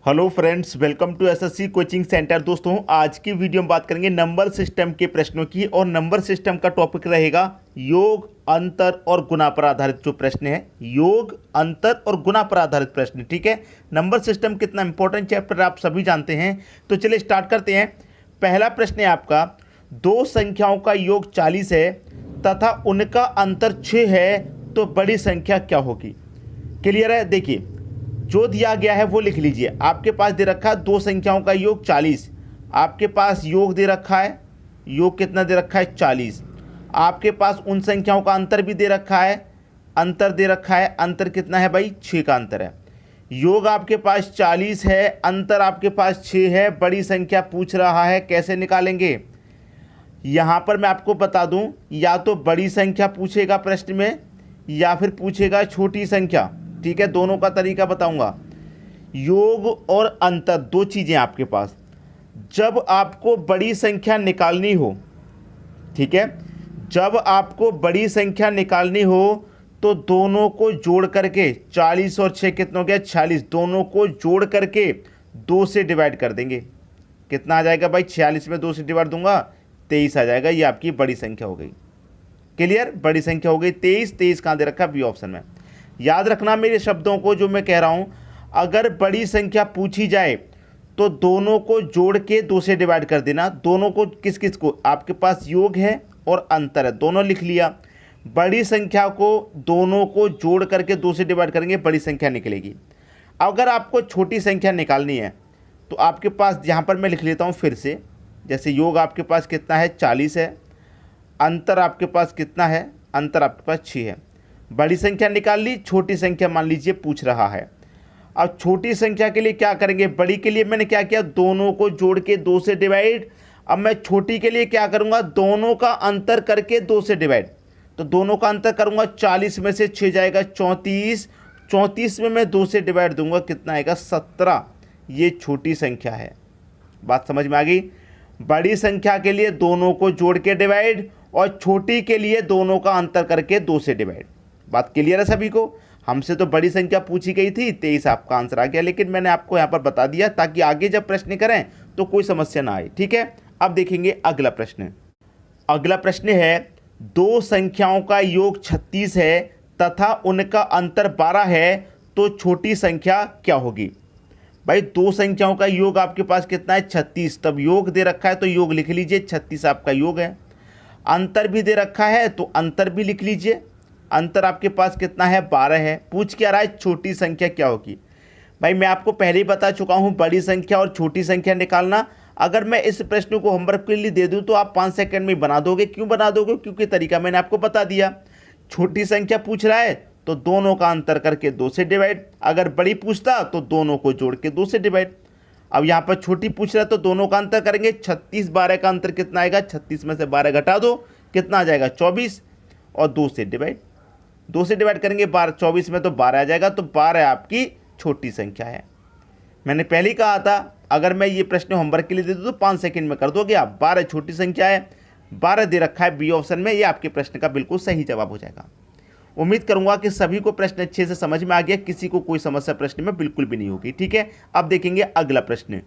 Hello friends, welcome to SSC coaching centre. दोस्तों, आज की वीडियो में बात करेंगे नंबर सिस्टम के प्रश्नों की। और नंबर सिस्टम का टॉपिक रहेगा योग, अंतर और गुणा पर आधारित जो प्रश्न है, योग, अंतर और गुणा पर आधारित प्रश्न। ठीक है, नंबर सिस्टम कितना इंपॉर्टेंट चैप्टर आप सभी जानते हैं। तो चलिए स्टार्ट करते हैं। पहला प्रश्न है आपका, दो संख्याओं का योग 40 है तथा उनका अंतर 6 है, तो बड़ी संख्या क्या होगी। क्लियर है? देखिए, जो दिया गया है वो लिख लीजिए। आपके पास दे रखा है दो संख्याओं का योग 40, आपके पास योग दे रखा है, योग कितना दे रखा है 40। आपके पास उन संख्याओं का अंतर भी दे रखा है, अंतर दे रखा है, अंतर कितना है भाई 6 का अंतर है। योग आपके पास 40 है, अंतर आपके पास 6 है, बड़ी संख्या पूछ रहा है, कैसे निकालेंगे। यहाँ पर मैं आपको बता दूँ, या तो बड़ी संख्या पूछेगा प्रश्न में या फिर पूछेगा छोटी संख्या। ठीक है, दोनों का तरीका बताऊंगा। योग और अंतर दो चीज़ें आपके पास। जब आपको बड़ी संख्या निकालनी हो, ठीक है, जब आपको बड़ी संख्या निकालनी हो तो दोनों को जोड़ करके 40 और 6 कितना हो गया 46, दोनों को जोड़ करके 2 से डिवाइड कर देंगे। कितना आ जाएगा भाई, 46 में 2 से डिवाइड दूंगा 23 आ जाएगा। ये आपकी बड़ी संख्या हो गई। क्लियर, बड़ी संख्या हो गई 23। 23 कहाँ दे रखा, बी ऑप्शन में। याद रखना मेरे शब्दों को जो मैं कह रहा हूं। अगर बड़ी संख्या पूछी जाए तो दोनों को जोड़ के 2 से डिवाइड कर देना। दोनों को किस किस को, आपके पास योग है और अंतर है, दोनों लिख लिया। बड़ी संख्या को दोनों को जोड़ करके 2 से डिवाइड करेंगे, बड़ी संख्या निकलेगी। अगर आपको छोटी संख्या निकालनी है तो आपके पास यहाँ पर मैं लिख लेता हूँ फिर से। जैसे योग आपके पास कितना है 40 है, अंतर आपके पास कितना है, अंतर आपके पास 6 है। बड़ी संख्या निकाल ली, छोटी संख्या मान लीजिए पूछ रहा है। अब छोटी संख्या के लिए क्या करेंगे, बड़ी के लिए मैंने क्या किया, दोनों को जोड़ के 2 से डिवाइड। अब मैं छोटी के लिए क्या करूंगा, दोनों का अंतर करके 2 से डिवाइड। तो दोनों का अंतर करूंगा, 40 में से 6 जाएगा 34, 34 में मैं 2 से डिवाइड दूंगा, कितना आएगा 17। ये छोटी संख्या है। बात समझ में आ गई। बड़ी संख्या के लिए दोनों को जोड़ के डिवाइड और छोटी के लिए दोनों का अंतर करके 2 से डिवाइड। बात क्लियर है सभी को। हमसे तो बड़ी संख्या पूछी गई थी, 23 आपका आंसर आ गया, लेकिन मैंने आपको यहाँ पर बता दिया ताकि आगे जब प्रश्न करें तो कोई समस्या ना आए। ठीक है, अब देखेंगे अगला प्रश्न। अगला प्रश्न है, दो संख्याओं का योग 36 है तथा उनका अंतर 12 है, तो छोटी संख्या क्या होगी। भाई, दो संख्याओं का योग आपके पास कितना है 36, तब योग दे रखा है तो योग लिख लीजिए, 36 आपका योग है। अंतर भी दे रखा है तो अंतर भी लिख लीजिए, अंतर आपके पास कितना है 12 है। पूछ क्या रहा है, छोटी संख्या क्या होगी। भाई, मैं आपको पहले ही बता चुका हूं बड़ी संख्या और छोटी संख्या निकालना। अगर मैं इस प्रश्न को होमवर्क के लिए दे दूं तो आप 5 सेकंड में बना दोगे। क्यों बना दोगे, क्योंकि तरीका मैंने आपको बता दिया। छोटी संख्या पूछ रहा है तो दोनों का अंतर करके 2 से डिवाइड। अगर बड़ी पूछता तो दोनों को जोड़ के 2 से डिवाइड। अब यहाँ पर छोटी पूछ रहा है तो दोनों का अंतर करेंगे। 36 12 का अंतर कितना आएगा, 36 में से 12 घटा दो, कितना आ जाएगा 24, और 2 से डिवाइड। 2 से डिवाइड करेंगे 12, 24 में तो 12 आ जाएगा, तो 12 आपकी छोटी संख्या है। मैंने पहले ही कहा था अगर मैं ये प्रश्न होमवर्क के लिए दे दूँ तो 5 सेकंड में कर दोगे आप। 12 छोटी संख्या है, 12 दे रखा है बी ऑप्शन में। ये आपके प्रश्न का बिल्कुल सही जवाब हो जाएगा। उम्मीद करूंगा कि सभी को प्रश्न अच्छे से समझ में आ गया, किसी को कोई समस्या प्रश्न में बिल्कुल भी नहीं होगी। ठीक है, अब देखेंगे अगला प्रश्न।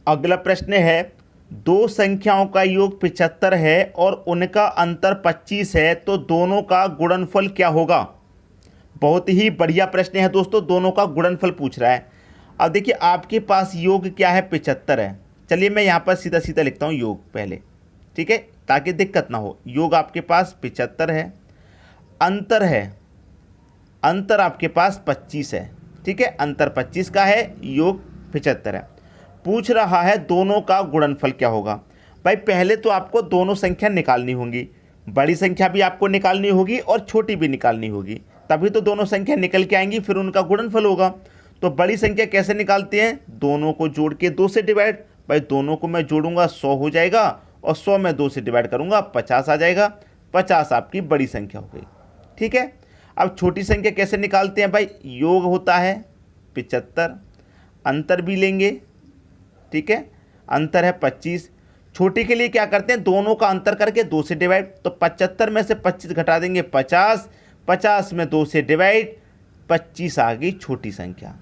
अगला प्रश्न है, दो संख्याओं का योग 75 है और उनका अंतर 25 है, तो दोनों का गुणनफल क्या होगा। बहुत ही बढ़िया प्रश्न है दोस्तों, दोनों का गुणनफल पूछ रहा है। अब देखिए, आपके पास योग क्या है 75 है। चलिए मैं यहाँ पर सीधा सीधा लिखता हूँ योग पहले, ठीक है, ताकि दिक्कत ना हो। योग आपके पास 75 है, अंतर है, अंतर आपके पास 25 है। ठीक है, अंतर 25 का है, योग 75 है। पूछ रहा है दोनों का गुणनफल क्या होगा। भाई, पहले तो आपको दोनों संख्या निकालनी होंगी। बड़ी संख्या भी आपको निकालनी होगी और छोटी भी निकालनी होगी, तभी तो दोनों संख्या निकल के आएंगी, फिर उनका गुणनफल होगा। तो बड़ी संख्या कैसे निकालते हैं, दोनों को जोड़ के 2 से डिवाइड। भाई, दोनों को मैं जोड़ूंगा 100 हो जाएगा, और 100 में 2 से डिवाइड करूंगा 50 आ जाएगा। 50 आपकी बड़ी संख्या हो गई। ठीक है, अब छोटी संख्या कैसे निकालते हैं। भाई, योग होता है 75, अंतर भी लेंगे, ठीक है, अंतर है 25। छोटी के लिए क्या करते हैं, दोनों का अंतर करके 2 से डिवाइड। तो 75 में से 25 घटा देंगे 50, 50 में 2 से डिवाइड, 25 आ गई छोटी संख्या।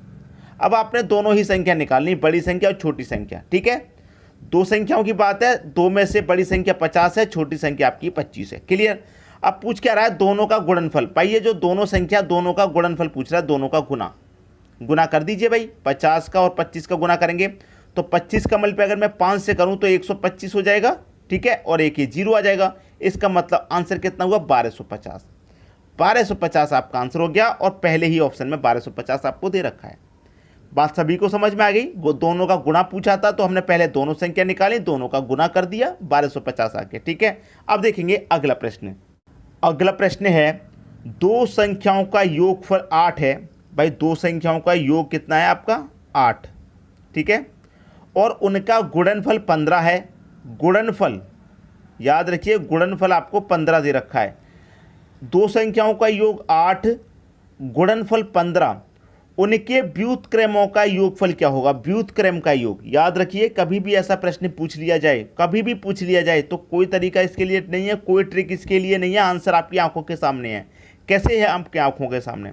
अब आपने दोनों ही संख्या निकालनी, बड़ी संख्या और छोटी संख्या। ठीक है, दो संख्याओं की बात है, दो में से बड़ी संख्या 50 है, छोटी संख्या आपकी 25 है। क्लियर। अब पूछ क्या रहा है, दोनों का गुणनफल। भाई ये जो दोनों संख्या, दोनों का गुणनफल पूछ रहा है, दोनों का गुना कर दीजिए भाई। 50 का और 25 का गुना करेंगे तो 25 का मल्टीप्लाई अगर मैं 5 से करूं तो 125 हो जाएगा। ठीक है, और एक ये 0 आ जाएगा। इसका मतलब आंसर कितना हुआ, 1250। 1250 आपका आंसर हो गया, और पहले ही ऑप्शन में 1250 आपको दे रखा है। बात सभी को समझ में आ गई। वो दोनों का गुणा पूछा था तो हमने पहले दोनों संख्या निकाली, दोनों का गुना कर दिया, 1250 आ गया। ठीक है, अब देखेंगे अगला प्रश्न। अगला प्रश्न है, दो संख्याओं का योगफल 8 है। भाई दो संख्याओं का योग कितना है आपका, 8। ठीक है, और उनका गुणनफल 15 है। गुणनफल याद रखिए, गुणनफल आपको 15 दे रखा है। दो संख्याओं का योग 8, गुणनफल 15, उनके व्युत्क्रमों का योगफल क्या होगा। व्युत्क्रम का योग याद रखिए, कभी भी ऐसा प्रश्न पूछ लिया जाए, कभी भी पूछ लिया जाए तो कोई तरीका इसके लिए नहीं है, कोई ट्रिक इसके लिए नहीं है, आंसर आपकी आंखों के सामने है। कैसे है आपकी आंखों के सामने,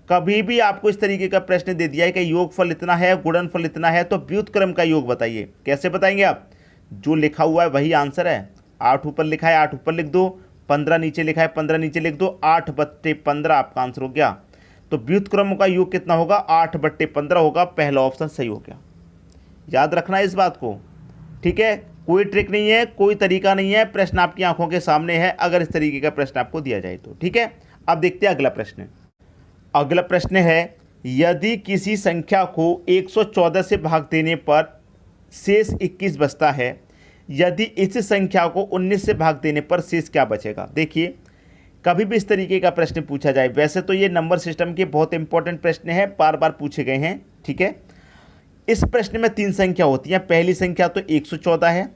कभी भी आपको इस तरीके का प्रश्न दे दिया है कि योगफल इतना है, गुणनफल इतना है, तो व्युत्क्रम का योग बताइए। कैसे बताएंगे आप, जो लिखा हुआ है वही आंसर है। 8 ऊपर लिखा है 8 ऊपर लिख दो, 15 नीचे लिखा है 15 नीचे लिख दो, 8/15 आपका आंसर हो गया। तो व्युत्क्रमों का योग कितना होगा, 8/15 होगा। पहला ऑप्शन सही हो गया। याद रखना इस बात को। ठीक है, कोई ट्रिक नहीं है, कोई तरीका नहीं है, प्रश्न आपकी आंखों के सामने है अगर इस तरीके का प्रश्न आपको दिया जाए तो। ठीक है, अब देखते हैं अगला प्रश्न। अगला प्रश्न है, यदि किसी संख्या को 114 से भाग देने पर शेष 21 बचता है, यदि इस संख्या को 19 से भाग देने पर शेष क्या बचेगा। देखिए, कभी भी इस तरीके का प्रश्न पूछा जाए, वैसे तो ये नंबर सिस्टम के बहुत इंपॉर्टेंट प्रश्न है, बार बार पूछे गए हैं। ठीक है, इस प्रश्न में 3 संख्या होती हैं। पहली संख्या तो 114 है,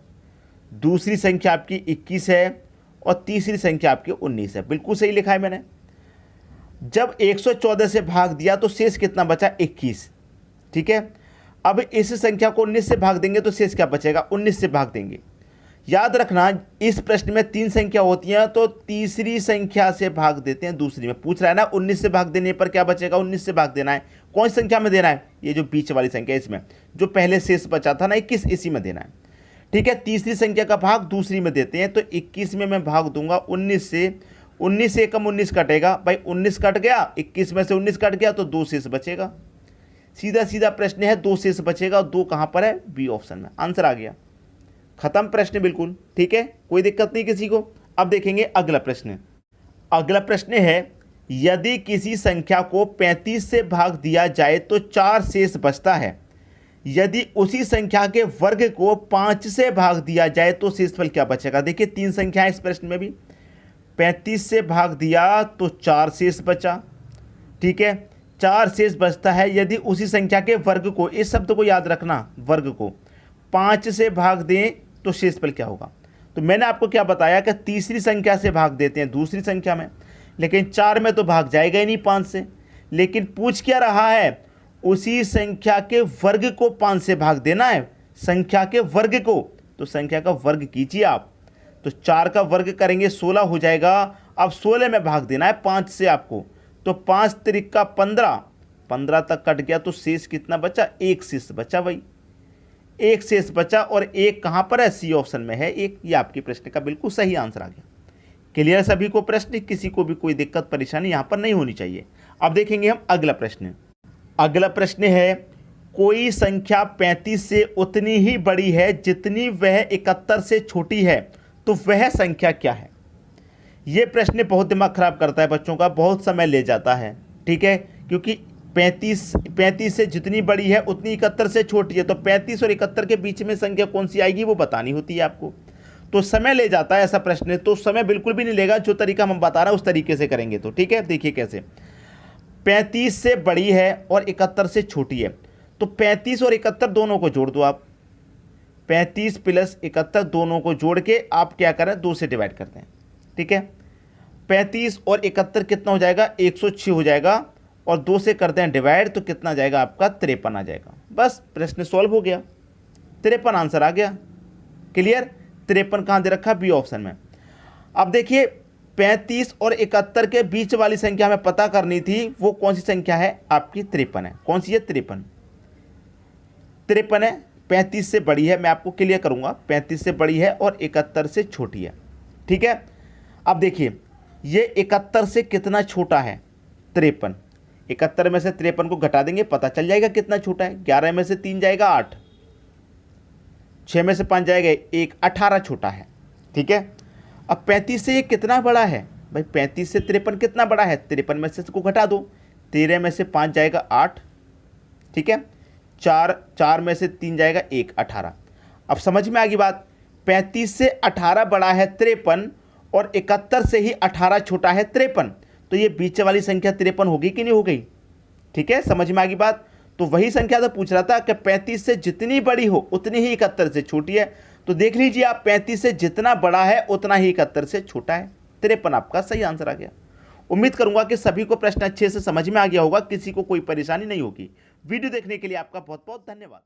दूसरी संख्या आपकी 21 है, और तीसरी संख्या आपकी 19 है। बिल्कुल सही लिखा है मैंने। जब 114 से भाग दिया तो शेष कितना बचा, 21। ठीक है, अब इस संख्या को 19 से भाग देंगे तो शेष क्या बचेगा, 19 से भाग देंगे। याद रखना, इस प्रश्न में 3 संख्या होती हैं तो तीसरी संख्या से भाग देते हैं दूसरी में। पूछ रहा है ना 19 से भाग देने पर क्या बचेगा, 19 से भाग देना है। कौन सी संख्या में देना है, ये जो बीच वाली संख्या, इसमें जो पहले शेष बचा था ना 21, इसी में देना है। ठीक है, तीसरी संख्या का भाग दूसरी में देते हैं, तो 21 में मैं भाग दूंगा 19 से। 19 से कम 19 कटेगा, भाई 19 कट गया, 21 में से 19 कट गया तो 2 शेष बचेगा। सीधा सीधा प्रश्न है, 2 शेष बचेगा, और 2 कहाँ पर है, बी ऑप्शन में। आंसर आ गया, खत्म प्रश्न बिल्कुल। ठीक है, कोई दिक्कत नहीं किसी को। अब देखेंगे अगला प्रश्न। अगला प्रश्न है, यदि किसी संख्या को 35 से भाग दिया जाए तो 4 शेष बचता है, यदि उसी संख्या के वर्ग को 5 से भाग दिया जाए तो शेषफल क्या बचेगा। देखिए 3 संख्या है इस प्रश्न में भी, 35 से भाग दिया तो 4 शेष बचा। ठीक है, 4 शेष बचता है, यदि उसी संख्या के वर्ग को, इस शब्द को याद रखना, वर्ग को 5 से भाग दें तो शेषफल क्या होगा। तो मैंने आपको क्या बताया कि तीसरी संख्या से भाग देते हैं दूसरी संख्या में, लेकिन 4 में तो भाग जाएगा ही नहीं 5 से। लेकिन पूछ क्या रहा है, उसी संख्या के वर्ग को 5 से भाग देना है, संख्या के वर्ग को। तो संख्या का वर्ग कीजिए आप, तो 4 का वर्ग करेंगे 16 हो जाएगा। अब 16 में भाग देना है 5 से आपको, तो 5 त्रिका 15, 15 तक कट गया तो शेष कितना बचा, 1 शेष बचा। भाई 1 शेष बचा, और 1 कहाँ पर है, सी ऑप्शन में है 1। ये आपके प्रश्न का बिल्कुल सही आंसर आ गया। क्लियर सभी को प्रश्न, किसी को भी कोई दिक्कत परेशानी यहाँ पर नहीं होनी चाहिए। अब देखेंगे हम अगला प्रश्न। अगला प्रश्न है, कोई संख्या 35 से उतनी ही बड़ी है जितनी वह 71 से छोटी है, तो वह संख्या क्या है। यह प्रश्न बहुत दिमाग खराब करता है बच्चों का, बहुत समय ले जाता है। ठीक है, क्योंकि 35 से जितनी बड़ी है उतनी 71 से छोटी है, तो 35 और 71 के बीच में संख्या कौन सी आएगी वो बतानी होती है आपको, तो समय ले जाता है ऐसा प्रश्न। तो समय बिल्कुल भी नहीं लेगा, जो तरीका हम बता रहे हैं उस तरीके से करेंगे तो। ठीक है, देखिए कैसे, 35 से बड़ी है और 71 से छोटी है, तो 35 और 71 दोनों को जोड़ दो आप। 35 + 71 दोनों को जोड़ के आप क्या करें, 2 से डिवाइड करते हैं। ठीक है, 35 और 71 कितना हो जाएगा, 106 हो जाएगा, और 2 से करते हैं डिवाइड तो कितना आ जाएगा आपका, 53 आ जाएगा। बस प्रश्न सॉल्व हो गया, 53 आंसर आ गया। क्लियर, 53 कहाँ दे रखा, बी ऑप्शन में। अब देखिए 35 और 71 के बीच वाली संख्या हमें पता करनी थी, वो कौन सी संख्या है आपकी, 53 है। कौन सी है, 53। 53 है, 35 से बड़ी है, मैं आपको क्लियर करूंगा, 35 से बड़ी है और 71 से छोटी है। ठीक है, अब देखिए ये 71 से कितना छोटा है, 53। 71 में से 53 को घटा देंगे, पता चल जाएगा कितना छोटा है। 11 में से 3 जाएगा 8, 6 में से 5 जाएगा 1, 18 छोटा है। ठीक है, अब 35 से ये कितना बड़ा है भाई, 35 से 53 कितना बड़ा है, 53 में से इसको घटा दो, 13 में से 5 जाएगा 8, ठीक है, 4 में से 3 जाएगा 1, 18। अब समझ में आ गई बात, 35 से 18 बड़ा है 53 और 71 से ही 18 छोटा है 53, तो ये बीच वाली संख्या 53 होगी कि नहीं हो गई। ठीक है, समझ में आ गई बात। तो वही संख्या तो पूछ रहा था कि 35 से जितनी बड़ी हो उतनी ही 71 से छोटी है। तो देख लीजिए आप, 35 से जितना बड़ा है उतना ही 71 से छोटा है। 53 आपका सही आंसर आ गया। उम्मीद करूंगा कि सभी को प्रश्न अच्छे से समझ में आ गया होगा, किसी को कोई परेशानी नहीं होगी। वीडियो देखने के लिए आपका बहुत बहुत धन्यवाद।